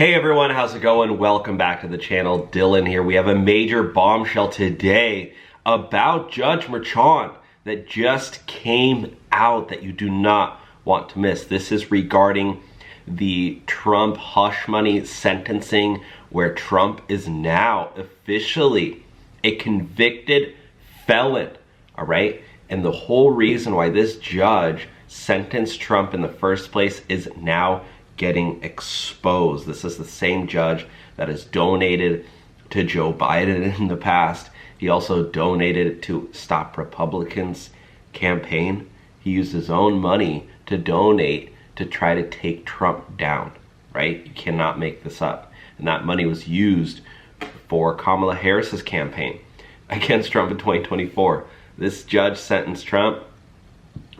Hey everyone, how's it going? Welcome back to the channel. Dylan here. We have a major bombshell today about Judge Merchan that just came out that you do not want to miss. This is regarding the Trump hush money sentencing, where Trump is now officially a convicted felon, all right? And the whole reason why this judge sentenced Trump in the first place is now getting exposed. This is the same judge that has donated to Joe Biden in the past. He also donated to Stop Republicans campaign. He used his own money to donate to try to take Trump down, right? You cannot make this up. And that money was used for Kamala Harris's campaign against Trump in 2024. This judge sentenced Trump,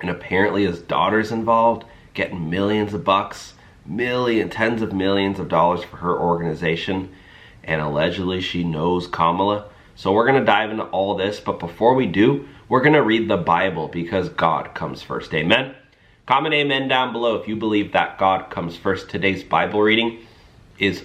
and apparently his daughter's involved, getting millions of bucks, tens of millions of dollars for her organization, and allegedly she knows Kamala. So we're gonna dive into all this, but before we do, we're gonna read the Bible because God comes first. Amen. Comment amen down below if you believe that God comes first. Today's Bible reading is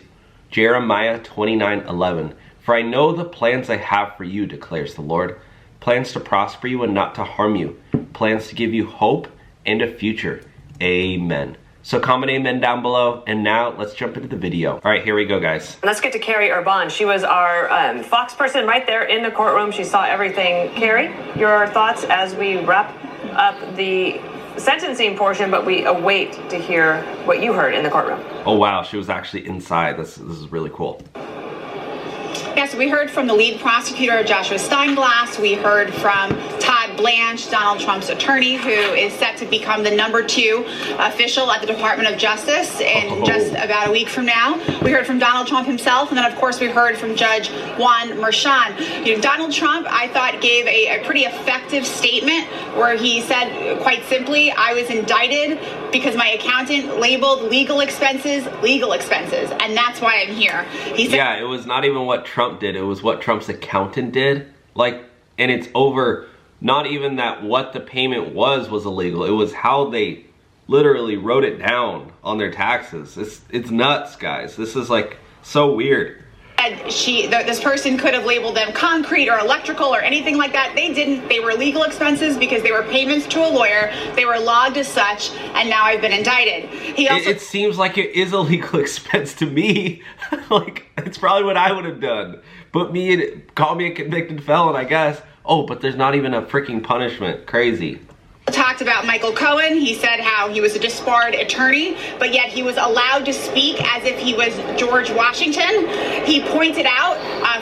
Jeremiah 29:11. For I know the plans I have for you, declares the Lord. Plans to prosper you and not to harm you. Plans to give you hope and a future. Amen. So comment amen down below, and now let's jump into the video. All right, here we go, guys. Let's get to Carrie Urban. She was our Fox person right there in the courtroom. She saw everything. Carrie, your thoughts as we wrap up the sentencing portion, but we await to hear what you heard in the courtroom. Oh wow, she was actually inside. This is really cool. Yes, we heard from the lead prosecutor, Joshua Steinglass. We heard from Todd Blanche, Donald Trump's attorney, who is set to become the #2 official at the Department of Justice in just about a week from now. We heard from Donald Trump himself, and then of course we heard from Judge Juan Merchan. You know, Donald Trump, I thought, gave a pretty effective statement where he said, quite simply, I was indicted because my accountant labeled legal expenses, and that's why I'm here. He said, yeah, it was not even what Trump did, it was what Trump's accountant did. Like, and it's over, not even that what the payment was illegal, it was how they literally wrote it down on their taxes. It's nuts, guys. This is like so weird. This person could have labeled them concrete or electrical or anything like that. They didn't. They were legal expenses because they were payments to a lawyer. They were logged as such, and now I've been indicted. He also, it seems like it is a legal expense to me. Like, it's probably what I would have done. Call me a convicted felon, I guess. Oh, but there's not even a freaking punishment. Crazy. Talked about Michael Cohen. He said how he was a disbarred attorney, but yet he was allowed to speak as if he was George Washington. He pointed out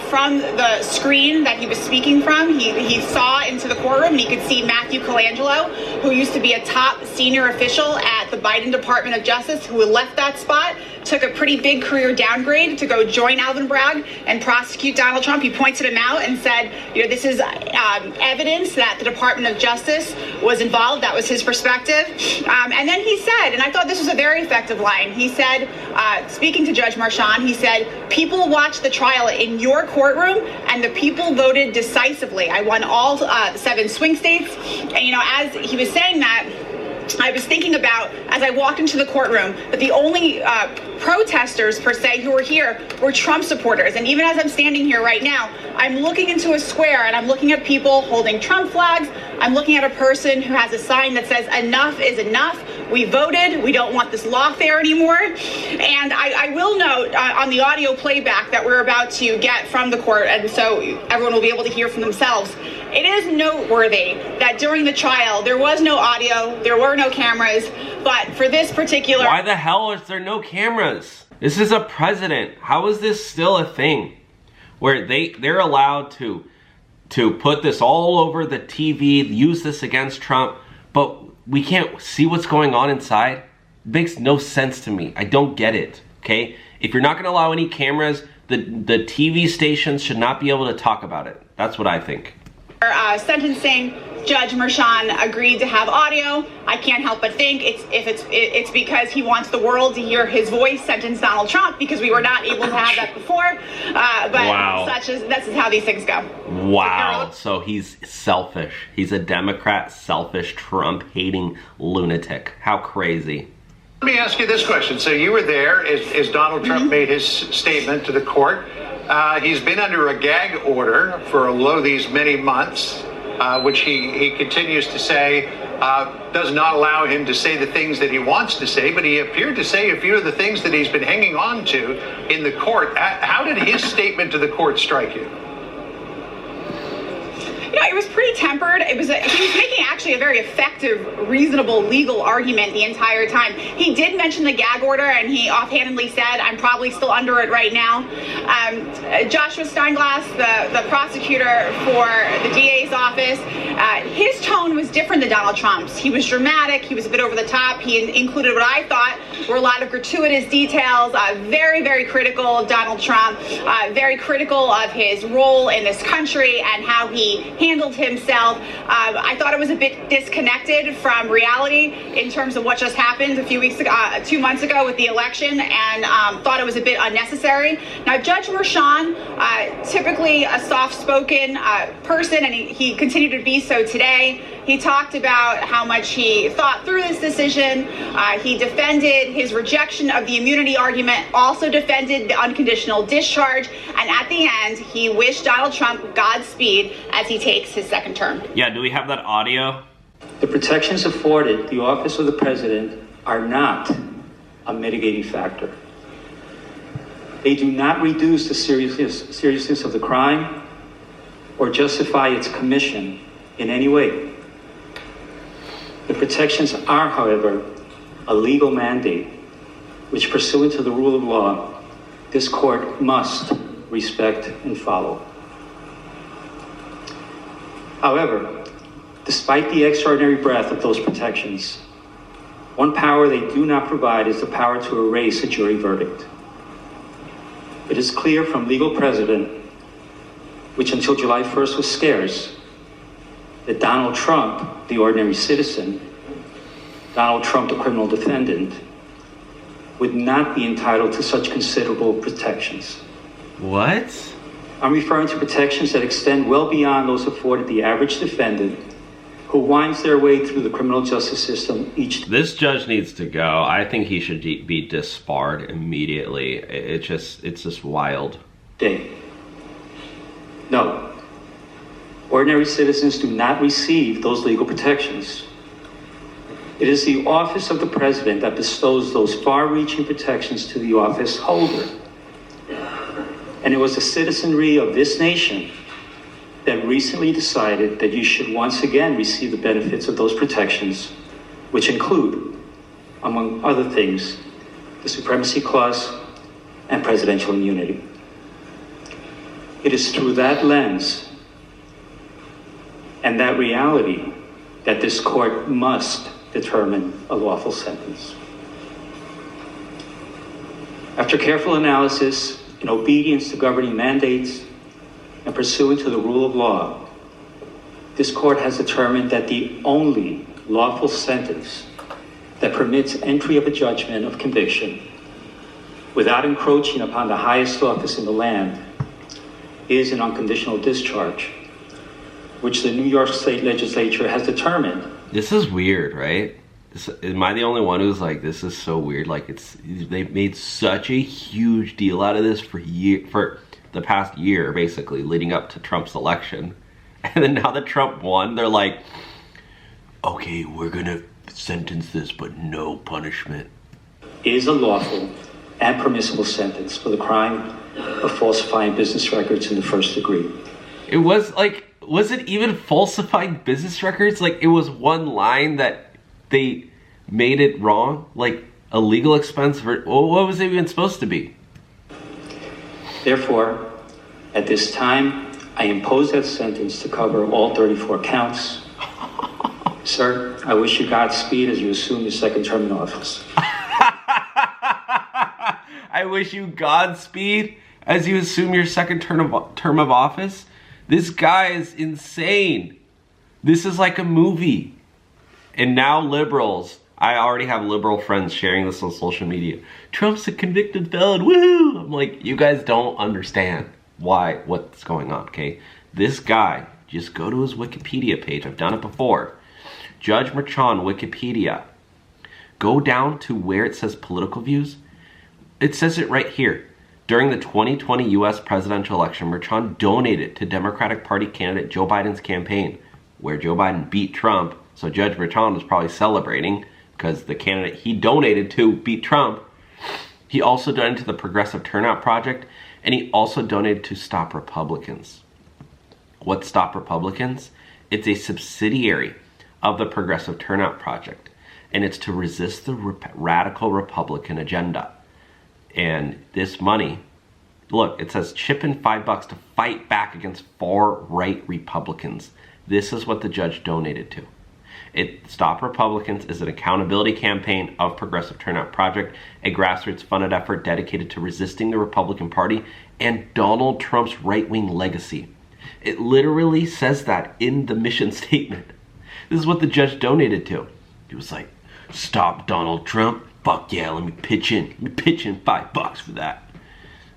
from the screen that he was speaking from, he saw into the courtroom, and he could see Matthew Colangelo, who used to be a top senior official at the Biden Department of Justice, who left that spot, took a pretty big career downgrade to go join Alvin Bragg and prosecute Donald Trump. He pointed him out and said, you know, this is evidence that the Department of Justice was involved. That was his perspective. And then he said, and I thought this was a very effective line, he said, speaking to Judge Merchan, he said, people watched the trial in your courtroom and the people voted decisively. I won all 7 swing states. And, you know, as he was saying that, I was thinking about, as I walked into the courtroom, that the only protesters, per se, who were here were Trump supporters. And even as I'm standing here right now, I'm looking into a square and I'm looking at people holding Trump flags. I'm looking at a person who has a sign that says, enough is enough. We voted. We don't want this lawfare anymore. And I will note on the audio playback that we're about to get from the court, and so everyone will be able to hear from themselves, it is noteworthy that during the trial, there was no audio, there were no cameras, but for this particular... Why the hell is there no cameras? This is a president. How is this still a thing? Where they're allowed to put this all over the TV, use this against Trump, but we can't see what's going on inside? It makes no sense to me. I don't get it, okay? If you're not gonna allow any cameras, the TV stations should not be able to talk about it. That's what I think. Sentencing, Judge Merchan agreed to have audio. I can't help but think it's because he wants the world to hear his voice sentence Donald Trump, because we were not able to have that before. But wow. This is how these things go. Wow. So he's selfish. He's a Democrat, selfish, Trump-hating lunatic. How crazy. Let me ask you this question. So you were there as Donald Trump made his statement to the court. He's been under a gag order for these many months, which he continues to say does not allow him to say the things that he wants to say, but he appeared to say a few of the things that he's been hanging on to in the court. How did his statement to the court strike you? You know, it was pretty tempered. He was making actually a very effective, reasonable legal argument the entire time. He did mention the gag order, and he offhandedly said, "I'm probably still under it right now." Joshua Steinglass, the prosecutor for the DA's office, his tone was different than Donald Trump's. He was dramatic. He was a bit over the top. He included what I thought were a lot of gratuitous details. Very, very critical of Donald Trump. Very critical of his role in this country and how he handled himself. I thought it was a bit disconnected from reality in terms of what just happened a few weeks ago, 2 months ago with the election, and thought it was a bit unnecessary. Now, Judge Merchan, typically a soft-spoken person, and he continued to be so today. He talked about how much he thought through this decision. He defended his rejection of the immunity argument, also defended the unconditional discharge, and at the end, he wished Donald Trump Godspeed as he takes his second term. Yeah, do we have that audio? The protections afforded the office of the president are not a mitigating factor. They do not reduce the seriousness of the crime or justify its commission in any way. The protections are, however, a legal mandate which, pursuant to the rule of law, this court must respect and follow. However, despite the extraordinary breadth of those protections, one power they do not provide is the power to erase a jury verdict. It is clear from legal precedent, which until July 1st was scarce, that Donald Trump, the ordinary citizen, Donald Trump, the criminal defendant, would not be entitled to such considerable protections. What? I'm referring to protections that extend well beyond those afforded the average defendant who winds their way through the criminal justice system each day. This judge needs to go. I think he should be disbarred immediately. It's just wild. No. Ordinary citizens do not receive those legal protections. It is the office of the president that bestows those far-reaching protections to the office holder. And it was the citizenry of this nation that recently decided that you should once again receive the benefits of those protections, which include, among other things, the Supremacy Clause and presidential immunity. It is through that lens and that reality that this court must determine a lawful sentence. After careful analysis, in obedience to governing mandates, and pursuant to the rule of law, this court has determined that the only lawful sentence that permits entry of a judgment of conviction without encroaching upon the highest office in the land is an unconditional discharge, which the New York State Legislature has determined. This is weird, right? Am I the only one who's like, this is so weird? Like, they've made such a huge deal out of this for the past year, basically, leading up to Trump's election. And then now that Trump won, they're like, okay, we're gonna sentence this, but no punishment. Is a lawful and permissible sentence for the crime of falsifying business records in the first degree. It was like, was it even falsifying business records? Like, it was one line that they made it wrong? Like, a legal expense for, well, what was it even supposed to be? Therefore, at this time, I impose that sentence to cover all 34 counts. Sir, I wish you Godspeed as you assume your second term in office. I wish you Godspeed as you assume your second term of office? This guy is insane. This is like a movie. And now liberals, I already have liberal friends sharing this on social media. Trump's a convicted felon, woohoo! I'm like, you guys don't understand what's going on, okay? This guy, just go to his Wikipedia page. I've done it before. Judge Merchan, Wikipedia. Go down to where it says political views. It says it right here. During the 2020 U.S. presidential election, Merchan donated to Democratic Party candidate Joe Biden's campaign, where Joe Biden beat Trump. So Judge Merchan was probably celebrating because the candidate he donated to beat Trump. He also donated to the Progressive Turnout Project, and he also donated to Stop Republicans. What's Stop Republicans? It's a subsidiary of the Progressive Turnout Project, and it's to resist the radical Republican agenda. And this money, look, it says chip in $5 to fight back against far-right Republicans. This is what the judge donated to. Stop Republicans is an accountability campaign of Progressive Turnout Project, a grassroots funded effort dedicated to resisting the Republican Party and Donald Trump's right-wing legacy. It literally says that in the mission statement. This is what the judge donated to. He was like, stop Donald Trump? Fuck yeah, let me pitch in. Let me pitch in $5 for that.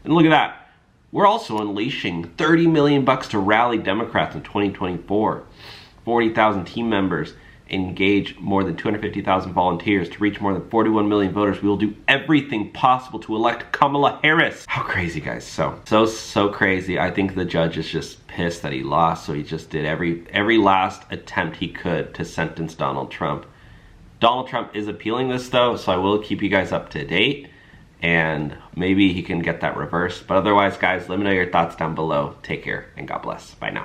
And look at that. We're also unleashing $30 million to rally Democrats in 2024. 40,000 team members, engage more than 250,000 volunteers to reach more than 41 million voters. We will do everything possible to elect Kamala Harris. How crazy, guys. So crazy. I think the judge is just pissed that he lost, so he just did every last attempt he could to sentence Donald Trump. Donald Trump is appealing this, though, so I will keep you guys up to date, and maybe he can get that reversed. But otherwise, guys, let me know your thoughts down below. Take care, and God bless. Bye now.